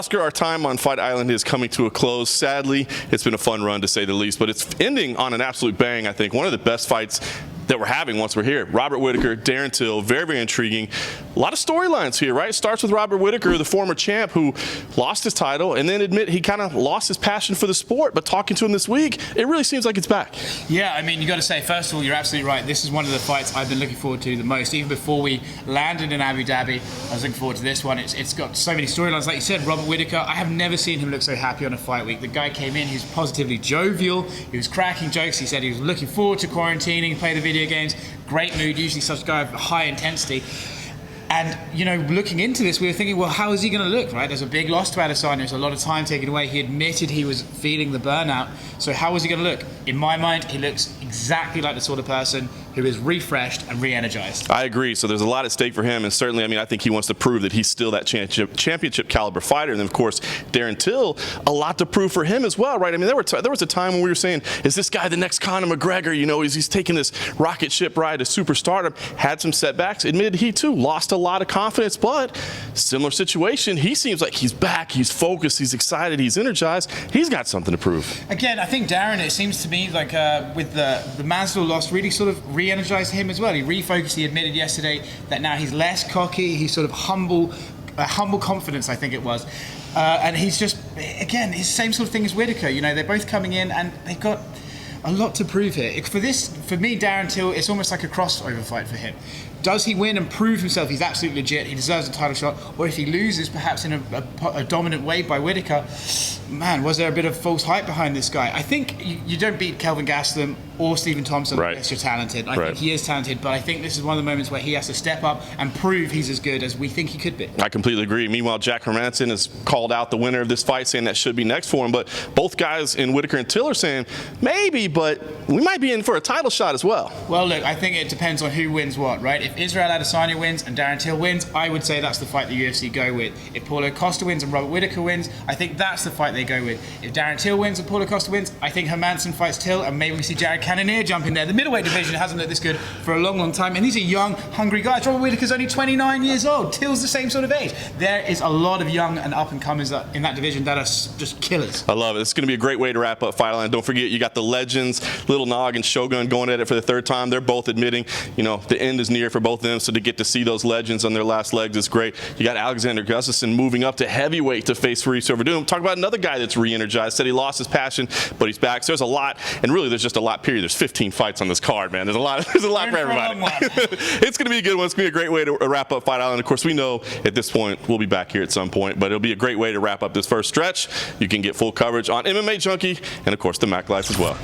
Oscar, our time on Fight Island is coming to a close. Sadly, it's been a fun run to say the least, but it's ending on an absolute bang, I think. One of the best fights that we're having once we're here. Robert Whittaker, Darren Till, very, very intriguing. A lot of storylines here, right? Starts with Robert Whittaker, the former champ who lost his title and then admit he kind of lost his passion for the sport. But talking to him this week, it really seems like it's back. Yeah, I mean, you got to say, first of all, you're absolutely right. This is one of the fights I've been looking forward to the most. Even before we landed in Abu Dhabi, I was looking forward to this one. It's got so many storylines. Like you said, Robert Whittaker, I have never seen him look so happy on a fight week. The guy came in, he was positively jovial, he was cracking jokes, he said he was looking forward to quarantining, play the video games. Great mood, usually such a guy of high intensity. And, you know, looking into this, we were thinking, well, how is he going to look, right? There's a big loss to Adesanya. There's a lot of time taken away. He admitted he was feeling the burnout. So how was he going to look? In my mind, he looks exactly like the sort of person who is refreshed and re-energized. I agree. So there's a lot at stake for him. And certainly, I mean, I think he wants to prove that he's still that championship caliber fighter. And then, of course, Darren Till, a lot to prove for him as well, right? I mean, there was a time when we were saying, is this guy the next Conor McGregor? You know, he's taking this rocket ship ride to superstardom. Had some setbacks. Admitted he, too, lost a lot of confidence. But similar situation. He seems like he's back. He's focused. He's excited. He's energized. He's got something to prove. Again, I think Darren, it seems to me like with the Maslow loss, really sort of re-energized him as well. He refocused. He admitted yesterday that now he's less cocky. He's sort of humble confidence, I think it was. And he's just, again, his same sort of thing as Whittaker. You know, they're both coming in and they've got a lot to prove here. For me, Darren Till, it's almost like a crossover fight for him. Does he win and prove himself he's absolutely legit, he deserves a title shot, or if he loses perhaps in a dominant way by Whittaker, man, was there a bit of false hype behind this guy? I think you don't beat Kelvin Gastelum or Stephen Thompson unless you're talented. I think he is talented, but I think this is one of the moments where he has to step up and prove he's as good as we think he could be. I completely agree. Meanwhile, Jack Hermanson has called out the winner of this fight, saying that should be next for him, but both guys in Whittaker and Till are saying, maybe, but we might be in for a title shot as well. Well, look, I think it depends on who wins what, right? If Israel Adesanya wins and Darren Till wins, I would say that's the fight the UFC go with. If Paulo Costa wins and Robert Whittaker wins, I think that's the fight they go with. If Darren Till wins and Paulo Costa wins, I think Hermanson fights Till, and maybe we see Jared Cannonier jump in there. The middleweight division hasn't looked this good for a long, long time, and these are young, hungry guys. Robert Whittaker's only 29 years old. Till's the same sort of age. There is a lot of young and up-and-comers in that division that are just killers. I love it. It's going to be a great way to wrap up Fight Island. Don't forget, you got the legends, Little Nog and Shogun going at it for the third time. They're both admitting, you know, the end is near for both of them, so to get to see those legends on their last legs is great. You got Alexander Gustafsson moving up to heavyweight to face Fabrice Overdoom. Talk about another guy that's re-energized. Said he lost his passion, but he's back. So there's a lot, and really there's just a lot, period. There's 15 fights on this card, man. There's a lot for everybody. It's going to be a good one. It's going to be a great way to wrap up Fight Island. Of course, we know at this point we'll be back here at some point, but it'll be a great way to wrap up this first stretch. You can get full coverage on MMA Junkie and, of course, the Mac Life as well.